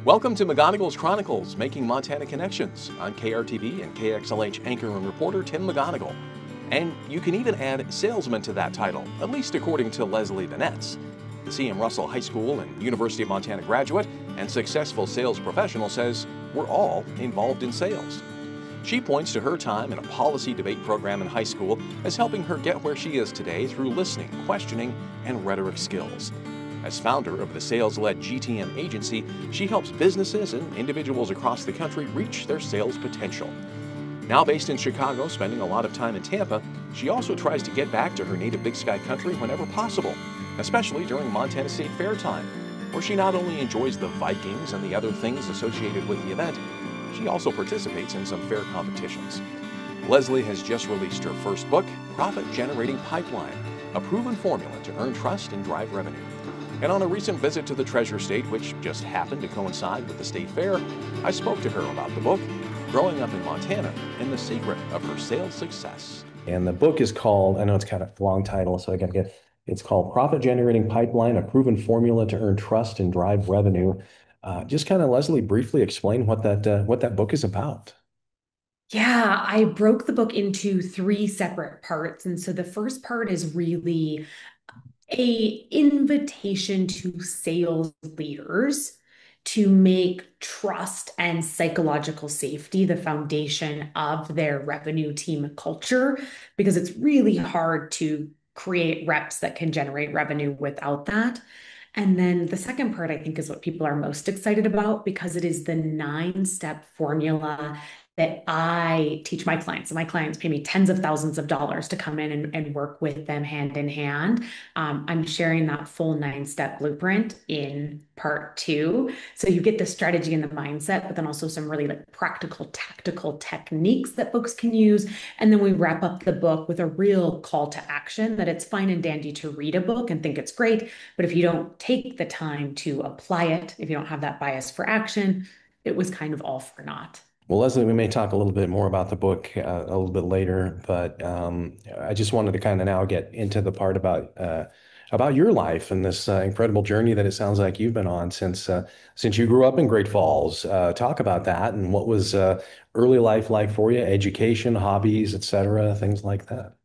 Welcome to McGonigal's Chronicles, Making Montana Connections. I'm KRTV and KXLH anchor and reporter Tim McGonigal. And you can even add salesman to that title, at least according to Leslie Venetz. The C.M. Russell High School and University of Montana graduate and successful sales professional says we're all involved in sales. She points to her time in a policy debate program in high school as helping her get where she is today through listening, questioning, and rhetoric skills. As founder of the Sales-Led GTM Agency, she helps businesses and individuals across the country reach their sales potential. Now based in Chicago, spending a lot of time in Tampa, she also tries to get back to her native Big Sky country whenever possible, especially during Montana State Fair time, where she not only enjoys the Vikings and the other things associated with the event, she also participates in some fair competitions. Leslie has just released her first book, Profit Generating Pipeline, a proven formula to earn trust and drive revenue. And on a recent visit to the Treasure State, which just happened to coincide with the State Fair, I spoke to her about the book, growing up in Montana, and the secret of her sales success. And the book is called, I know it's kind of a long title, so I got to get, it's called Profit Generating Pipeline, a proven formula to earn trust and drive revenue. Just kind of, Leslie, briefly explain what that book is about. Yeah, I broke the book into three separate parts. And so the first part is really a invitation to sales leaders to make trust and psychological safety the foundation of their revenue team culture, because it's really hard to create reps that can generate revenue without that. And then the second part, I think, is what people are most excited about because it is the 9-step formula that I teach my clients. And my clients pay me tens of thousands of dollars to come in and work with them hand in hand. I'm sharing that full 9-step blueprint in part 2. So you get the strategy and the mindset, but then also some really practical, tactical techniques that folks can use. And then we wrap up the book with a real call to action that it's fine and dandy to read a book and think it's great. But if you don't take the time to apply it, if you don't have that bias for action, it was kind of all for naught. Well, Leslie, we may talk a little bit more about the book a little bit later, but I just wanted to kind of now get into the part about your life and this incredible journey that it sounds like you've been on since you grew up in Great Falls. Talk about that and what was early life like for you, education, hobbies, etc., things like that.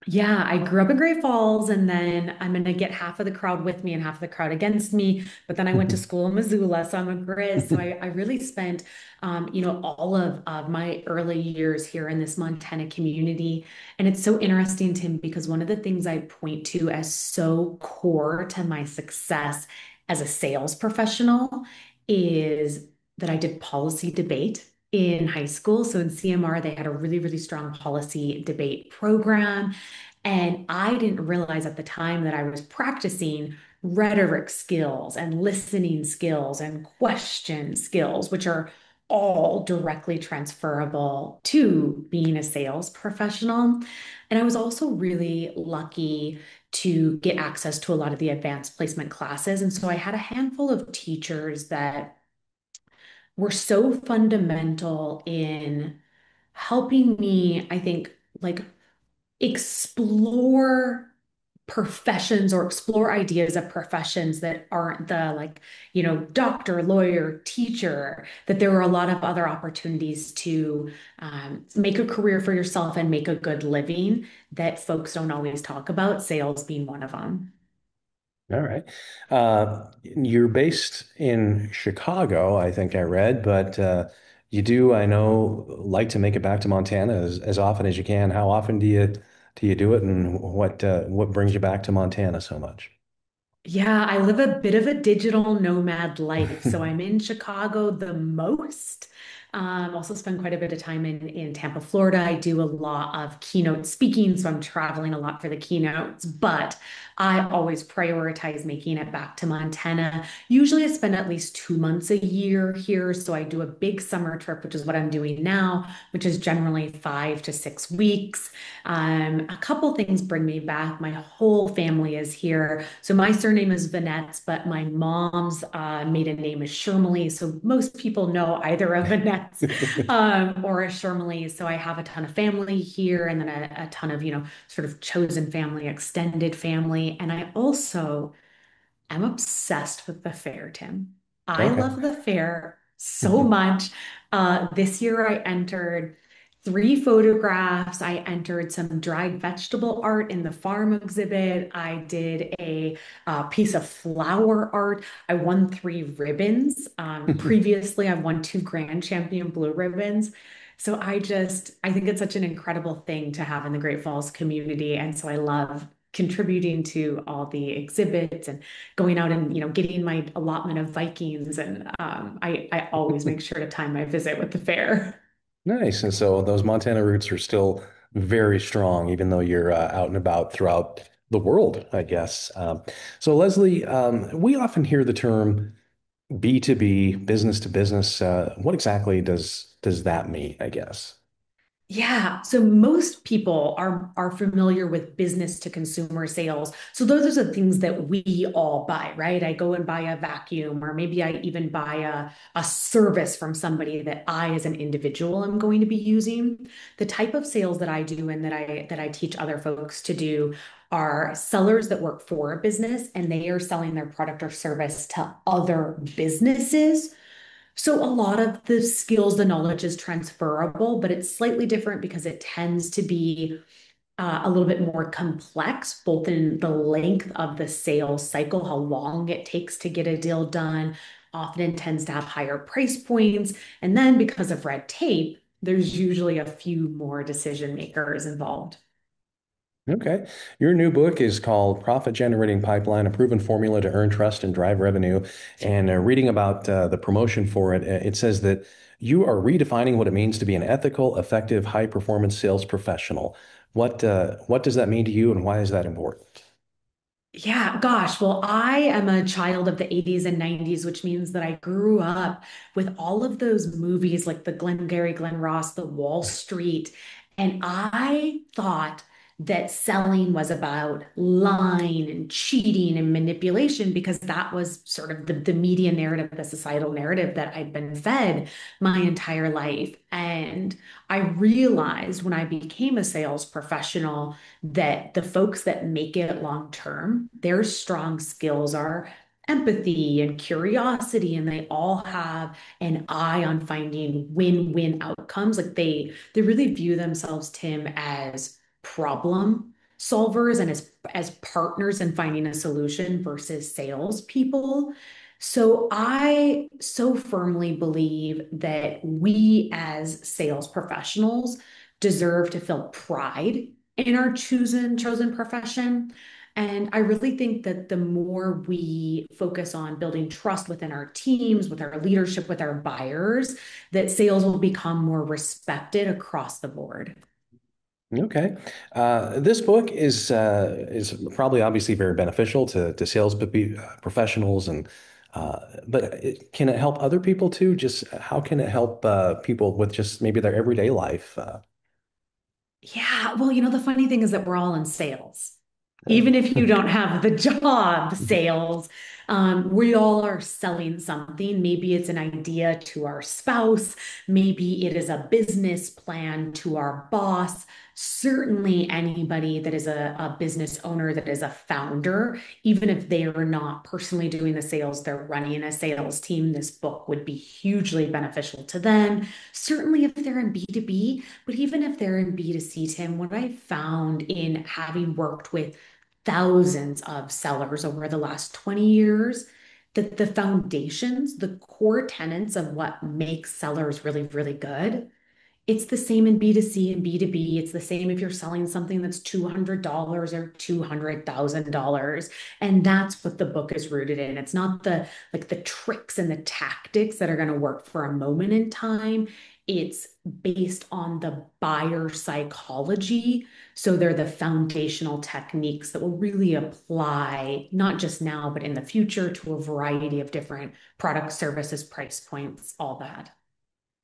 Yeah, I grew up in Great Falls, and then I'm going to get half of the crowd with me and half of the crowd against me. But then I went to school in Missoula, so I'm a Grizz. So I really spent, all of my early years here in this Montana community. And it's so interesting, Tim, because one of the things I point to as so core to my success as a sales professional is that I did policy debate in high school. So in CMR, they had a really, really strong policy debate program. And I didn't realize at the time that I was practicing rhetoric skills and listening skills and question skills, which are all directly transferable to being a sales professional. And I was also really lucky to get access to a lot of the advanced placement classes. And so I had a handful of teachers that were so fundamental in helping me, I think, explore professions or explore ideas of professions that aren't the doctor, lawyer, teacher, that there were a lot of other opportunities to make a career for yourself and make a good living that folks don't always talk about, sales being one of them. All right. You're based in Chicago, I think I read, but you do, I know, like to make it back to Montana as often as you can. How often do you do it, and what brings you back to Montana so much? Yeah, I live a bit of a digital nomad life. So I'm in Chicago the most. Also spend quite a bit of time in Tampa, Florida. I do a lot of keynote speaking, so I'm traveling a lot for the keynotes, but I always prioritize making it back to Montana. Usually I spend at least 2 months a year here. So I do a big summer trip, which is what I'm doing now, which is generally 5 to 6 weeks. A couple things bring me back. My whole family is here. So my surname is Venetz, but my mom's maiden name is Shermley. So most people know either a Venetz or a Shermley. So I have a ton of family here and then a ton of, sort of chosen family, extended family. And I also am obsessed with the fair, Tim. I Okay. love the fair so much. This year I entered three photographs. I entered some dried vegetable art in the farm exhibit. I did a piece of flower art. I won three ribbons. Previously, I've won two Grand Champion blue ribbons. So I think it's such an incredible thing to have in the Great Falls community. And so I love contributing to all the exhibits and going out and getting my allotment of Vikings, and I always make sure to time my visit with the fair. Nice. And so those Montana roots are still very strong, even though you're out and about throughout the world, I guess. So Leslie, we often hear the term B2B, business to business. What exactly does that mean, I guess? Yeah, so most people are familiar with business to consumer sales. So those are the things that we all buy, right? I go and buy a vacuum, or maybe I even buy a service from somebody that I as an individual am going to be using. The type of sales that I do and that I teach other folks to do are sellers that work for a business and they are selling their product or service to other businesses. So a lot of the skills, the knowledge is transferable, but it's slightly different because it tends to be a little bit more complex, both in the length of the sales cycle, how long it takes to get a deal done. Often it tends to have higher price points. And then because of red tape, there's usually a few more decision makers involved. Okay. Your new book is called Profit Generating Pipeline, a proven formula to earn trust and drive revenue. And reading about the promotion for it, it says that you are redefining what it means to be an ethical, effective, high performance sales professional. What does that mean to you and why is that important? Yeah, gosh. Well, I am a child of the 80s and 90s, which means that I grew up with all of those movies like the Glengarry Glen Ross, the Wall Street. And I thought that selling was about lying and cheating and manipulation because that was sort of the media narrative, the societal narrative that I'd been fed my entire life. And I realized when I became a sales professional that the folks that make it long term, their strong skills are empathy and curiosity, and they all have an eye on finding win-win outcomes. Like they really view themselves, Tim, as problem solvers and as partners in finding a solution versus salespeople. So I so firmly believe that we as sales professionals deserve to feel pride in our chosen profession. And I really think that the more we focus on building trust within our teams, with our leadership, with our buyers, that sales will become more respected across the board. Okay. This book is probably obviously very beneficial to sales professionals and but can it help other people too? Just how can it help people with just maybe their everyday life? Yeah, well, the funny thing is that we're all in sales. Even if you don't have the job sales, we all are selling something. Maybe it's an idea to our spouse, maybe it is a business plan to our boss. Certainly, anybody that is a business owner, that is a founder, even if they are not personally doing the sales, they're running a sales team, this book would be hugely beneficial to them. Certainly, if they're in B2B, but even if they're in B2C, Tim, what I found in having worked with thousands of sellers over the last 20 years, that the foundations, the core tenets of what makes sellers really, really good, it's the same in B2C and B2B. It's the same if you're selling something that's $200 or $200,000. And that's what the book is rooted in. It's not the tricks and the tactics that are going to work for a moment in time. It's based on the buyer psychology. So they're the foundational techniques that will really apply, not just now, but in the future to a variety of different products, services, price points, all that.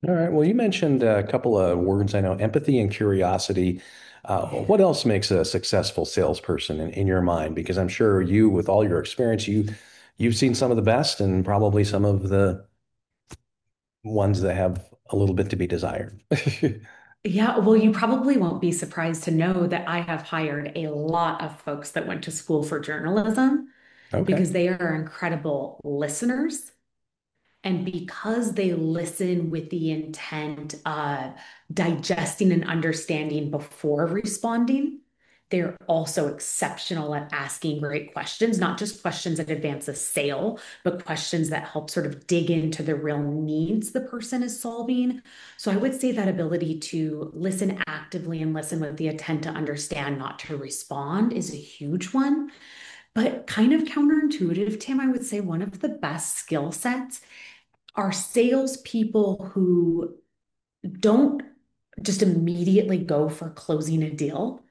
All right. Well, you mentioned a couple of words I know, empathy and curiosity. What else makes a successful salesperson in your mind? Because I'm sure you, with all your experience, you've seen some of the best and probably some of the ones that have a little bit to be desired. Yeah, well, you probably won't be surprised to know that I have hired a lot of folks that went to school for journalism Okay. because they are incredible listeners. And because they listen with the intent of digesting and understanding before responding, they're also exceptional at asking great questions, not just questions that advance a sale, but questions that help sort of dig into the real needs the person is solving. So I would say that ability to listen actively and listen with the intent to understand, not to respond, is a huge one. But kind of counterintuitive, Tim, I would say one of the best skill sets are salespeople who don't just immediately go for closing a deal.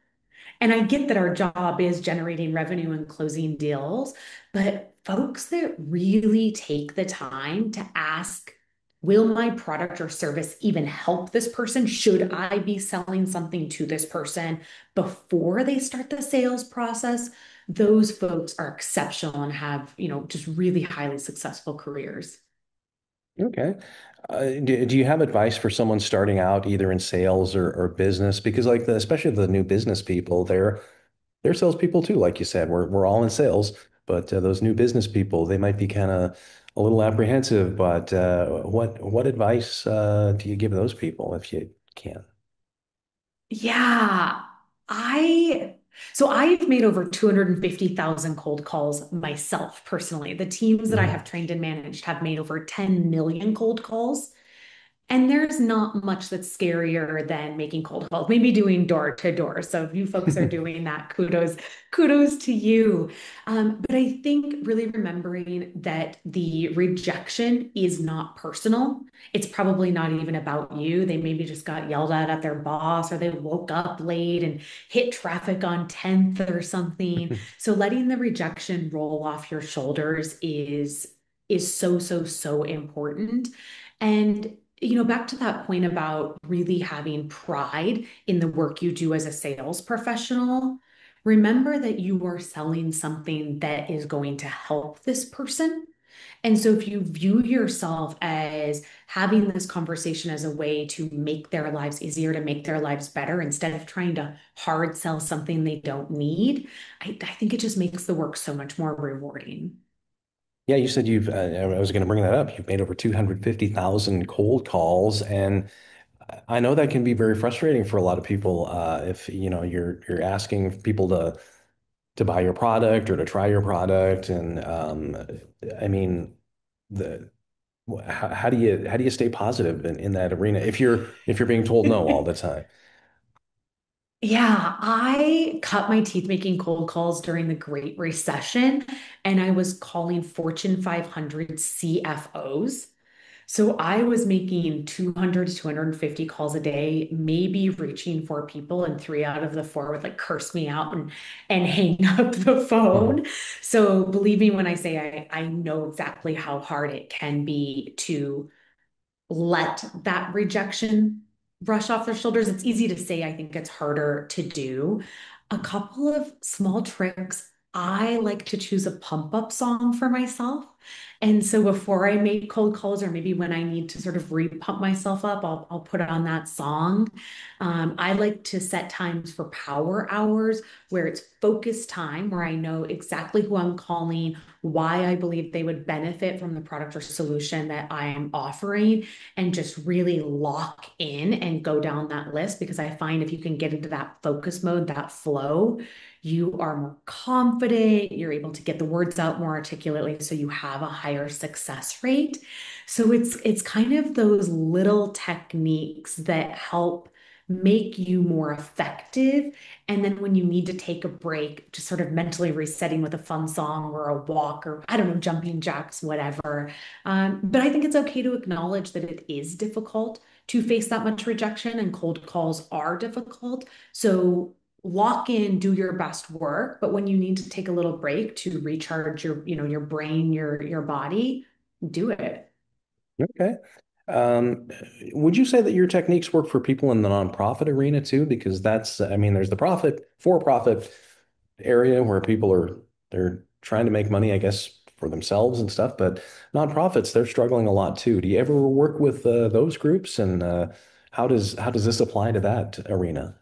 And I get that our job is generating revenue and closing deals, but folks that really take the time to ask, will my product or service even help this person? Should I be selling something to this person before they start the sales process? Those folks are exceptional and have, just really highly successful careers. Okay. Do you have advice for someone starting out either in sales or business? Because like especially the new business people, they're salespeople too, like you said. We're all in sales, but those new business people, they might be kind of a little apprehensive. But what advice do you give those people if you can? Yeah, I so I've made over 250,000 cold calls myself personally. The teams that I Mhm. have trained and managed have made over 10 million cold calls. And there's not much that's scarier than making cold calls, maybe doing door to door. So if you folks are doing that, kudos to you. But I think really remembering that the rejection is not personal. It's probably not even about you. They maybe just got yelled at their boss, or they woke up late and hit traffic on 10th or something. So letting the rejection roll off your shoulders is so, so, so important. And back to that point about really having pride in the work you do as a sales professional, remember that you are selling something that is going to help this person. And so if you view yourself as having this conversation as a way to make their lives easier, to make their lives better, instead of trying to hard sell something they don't need, I think it just makes the work so much more rewarding. Yeah, you said I was going to bring that up. You've made over 250,000 cold calls, and I know that can be very frustrating for a lot of people. If you're asking people to buy your product or to try your product, and I mean, the how do you stay positive in that arena if you're being told no all the time? Yeah, I cut my teeth making cold calls during the Great Recession, and I was calling Fortune 500 CFOs. So I was making 200 to 250 calls a day, maybe reaching four people, and three out of the four would like curse me out and hang up the Mhm. phone. So believe me when I say I know exactly how hard it can be to let that rejection brush off their shoulders. It's easy to say, I think it's harder to do. A couple of small tricks. I like to choose a pump up song for myself. And so before I make cold calls, or maybe when I need to sort of re-pump myself up, I'll put on that song. I like to set times for power hours where it's focused time, where I know exactly who I'm calling, why I believe they would benefit from the product or solution that I am offering, and just really lock in and go down that list. Because I find if you can get into that focus mode, that flow, you are more confident, you're able to get the words out more articulately, so you have a higher success rate. So it's kind of those little techniques that help make you more effective. And then when you need to take a break, just sort of mentally resetting with a fun song or a walk, or I don't know, jumping jacks, whatever. But I think it's okay to acknowledge that it is difficult to face that much rejection, and cold calls are difficult. So lock in, do your best work, but when you need to take a little break to recharge your brain, your body, do it. Okay. Um, would you say that your techniques work for people in the nonprofit arena too? Because I mean, there's the for-profit area where they're trying to make money, I guess, for themselves and stuff, but nonprofits, they're struggling a lot too. Do you ever work with those groups, and how does this apply to that arena?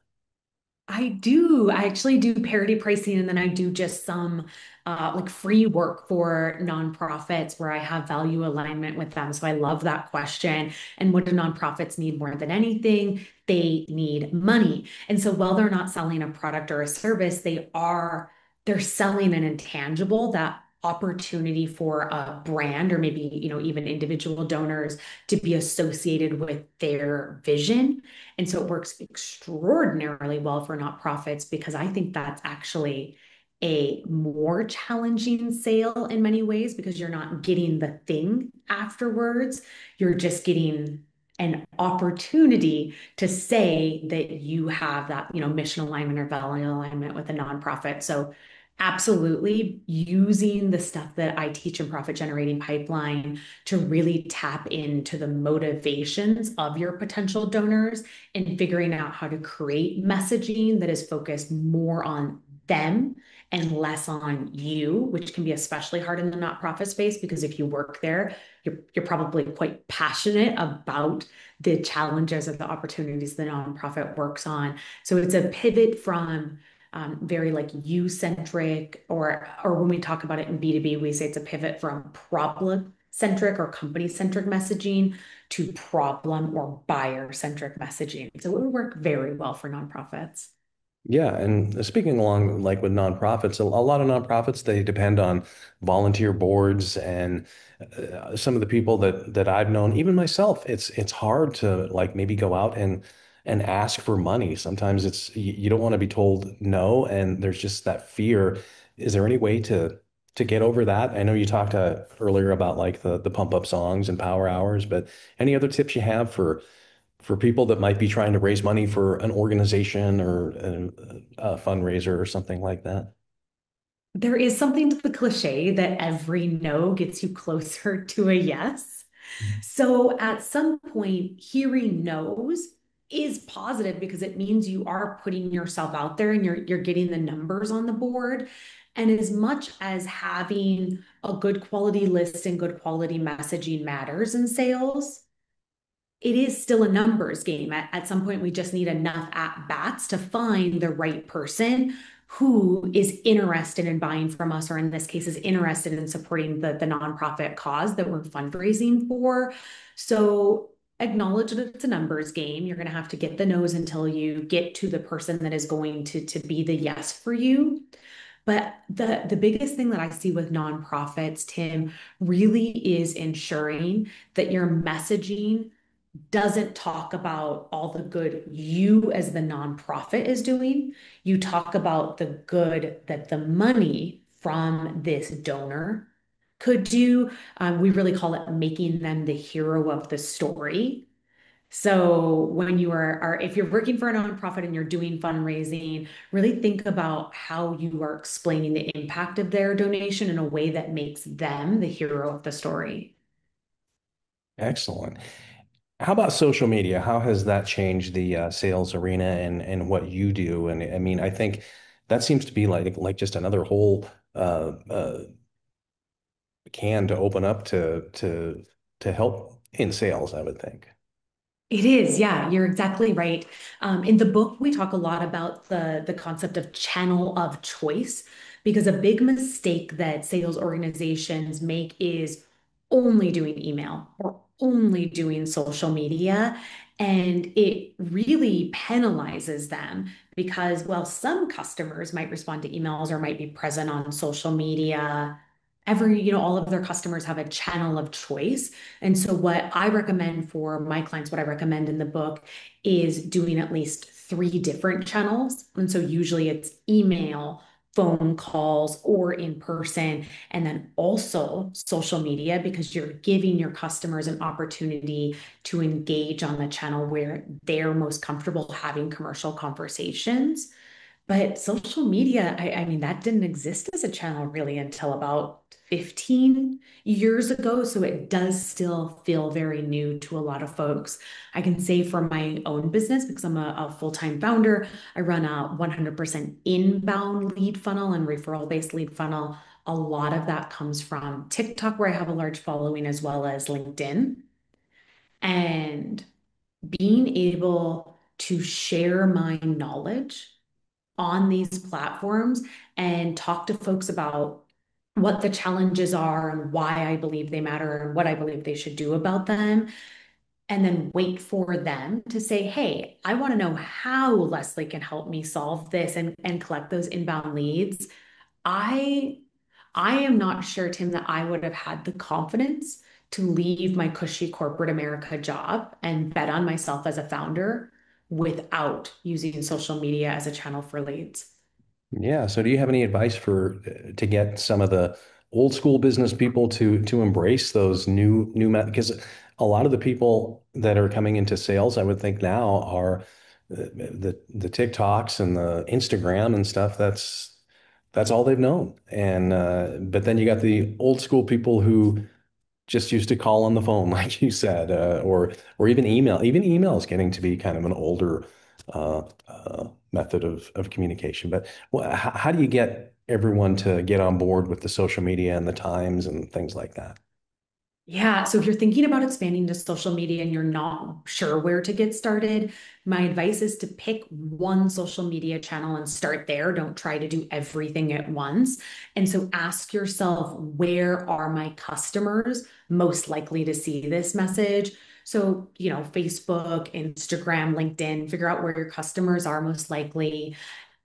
I do. I actually do parity pricing, and then I do just some like free work for nonprofits where I have value alignment with them. So I love that question. And what do nonprofits need more than anything? They need money. And so while they're not selling a product or a service, they're selling an intangible, that opportunity for a brand or maybe, even individual donors to be associated with their vision. And so it works extraordinarily well for nonprofits because I think that's actually a more challenging sale in many ways because you're not getting the thing afterwards. You're just getting an opportunity to say that you have that, mission alignment or value alignment with a nonprofit. So absolutely using the stuff that I teach in profit generating pipeline to really tap into the motivations of your potential donors and figuring out how to create messaging that is focused more on them and less on you, which can be especially hard in the nonprofit space because if you work there, you're probably quite passionate about the challenges or the opportunities the nonprofit works on. So it's a pivot from very like you centric, or when we talk about it in B2B, we say it's a pivot from problem centric or company centric messaging to problem or buyer centric messaging. So it would work very well for nonprofits. Yeah, and speaking along like with nonprofits, a lot of nonprofits they depend on volunteer boards and some of the people that I've known, even myself, it's hard to like maybe go out and ask for money. Sometimes you don't want to be told no, and there's just that fear. Is there any way to get over that? I know you talked earlier about like the pump up songs and power hours, but any other tips you have for people that might be trying to raise money for an organization or a fundraiser or something like that? There is something to the cliche that every no gets you closer to a yes. So at some point, hearing no's is positive because it means you are putting yourself out there and you're getting the numbers on the board. And as much as having a good quality list and good quality messaging matters in sales, it is still a numbers game. At some point, we just need enough at bats to find the right person who is interested in buying from us, or in this case, is interested in supporting the nonprofit cause that we're fundraising for. So acknowledge that it's a numbers game. You're going to have to get the no's until you get to the person that is going to be the yes for you. But the biggest thing that I see with nonprofits, Tim, really is ensuring that your messaging doesn't talk about all the good you as the nonprofit is doing. You talk about the good that the money from this donor could do. We really call it making them the hero of the story. So when if you're working for a nonprofit and you're doing fundraising, really think about how you are explaining the impact of their donation in a way that makes them the hero of the story. Excellent. How about social media? How has that changed the sales arena and what you do? And I mean, I think that seems to be like just another whole can to open up to help in sales, I would think. It is, yeah, you're exactly right. In the book, we talk a lot about the concept of channel of choice because a big mistake that sales organizations make is only doing email or only doing social media. And it really penalizes them because, well, some customers might respond to emails or might be present on social media. All of their customers have a channel of choice. And so, what I recommend for my clients, what I recommend in the book is doing at least three different channels. And so, usually it's email, phone calls, or in person, and then also social media because you're giving your customers an opportunity to engage on the channel where they're most comfortable having commercial conversations. But social media, I mean, that didn't exist as a channel really until about 15 years ago. So it does still feel very new to a lot of folks. I can say for my own business, because I'm a full-time founder, I run a 100% inbound lead funnel and referral-based lead funnel. A lot of that comes from TikTok, where I have a large following, as well as LinkedIn. And being able to share my knowledge on these platforms and talk to folks about what the challenges are and why I believe they matter and what I believe they should do about them. And then wait for them to say, hey, I want to know how Leslie can help me solve this and collect those inbound leads. I I am not sure, Tim, that I would have had the confidence to leave my cushy corporate America job and bet on myself as a founder without using social media as a channel for leads. Yeah. So do you have any advice for to get some of the old school business people to embrace those new methods? Because a lot of the people that are coming into sales, I would think now are the TikToks and the Instagram and stuff. That's all they've known. And but then you got the old school people who just used to call on the phone, like you said, or even email. Even email is getting to be kind of an older method of communication. But how do you get everyone to get on board with the social media and the times and things like that? Yeah, so if you're thinking about expanding to social media and you're not sure where to get started, my advice is to pick one social media channel and start there. Don't try to do everything at once. And so ask yourself, where are my customers most likely to see this message? So, Facebook, Instagram, LinkedIn, figure out where your customers are most likely.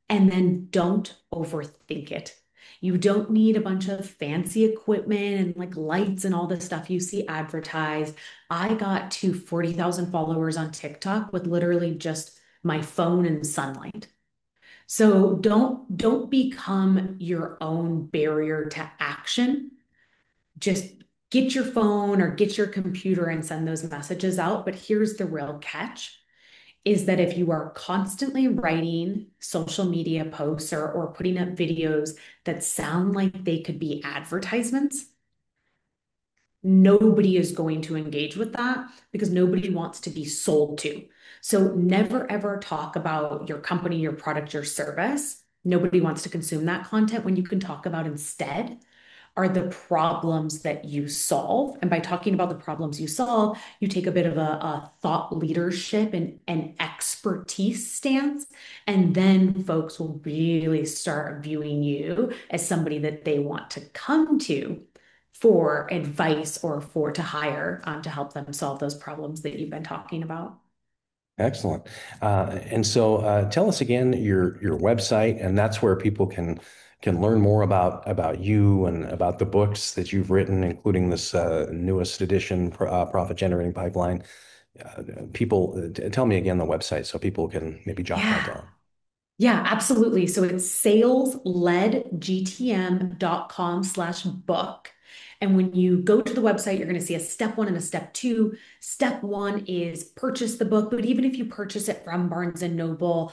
And then don't overthink it. You don't need a bunch of fancy equipment and like lights and all the stuff you see advertised. I got to 40,000 followers on TikTok with literally just my phone and sunlight. So don't become your own barrier to action. Just get your phone or get your computer and send those messages out. But here's the real catch is that if you are constantly writing social media posts or putting up videos that sound like they could be advertisements, nobody is going to engage with that because nobody wants to be sold to. So never ever talk about your company, your product, your service. Nobody wants to consume that content when you can talk about instead are the problems that you solve. And by talking about the problems you solve, you take a bit of a thought leadership and an expertise stance. And then folks will really start viewing you as somebody that they want to come to for advice or for to hire to help them solve those problems that you've been talking about. Excellent. And so tell us again your website, and that's where people can learn more about you and about the books that you've written, including this newest edition, Profit Generating Pipeline. People, tell me again the website so people can maybe jot that Yeah. down. Yeah, absolutely. So it's salesledgtm.com/book. And when you go to the website, you're going to see a step one and a step two. Step one is purchase the book. But even if you purchase it from Barnes and Noble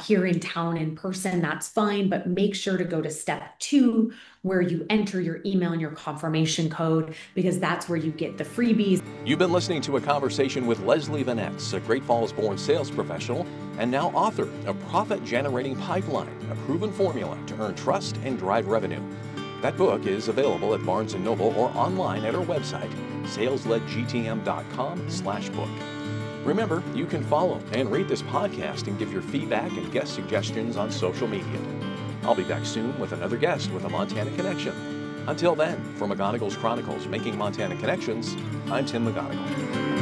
here in town in person, that's fine. But make sure to go to step two, where you enter your email and your confirmation code, because that's where you get the freebies. You've been listening to a conversation with Leslie Venetz, a Great Falls-born sales professional and now author of Profit Generating Pipeline, a proven formula to earn trust and drive revenue. That book is available at Barnes & Noble or online at our website, salesledgtm.com/book. Remember, you can follow and rate this podcast and give your feedback and guest suggestions on social media. I'll be back soon with another guest with a Montana connection. Until then, from McGonigal's Chronicles, Making Montana Connections, I'm Tim McGonigal.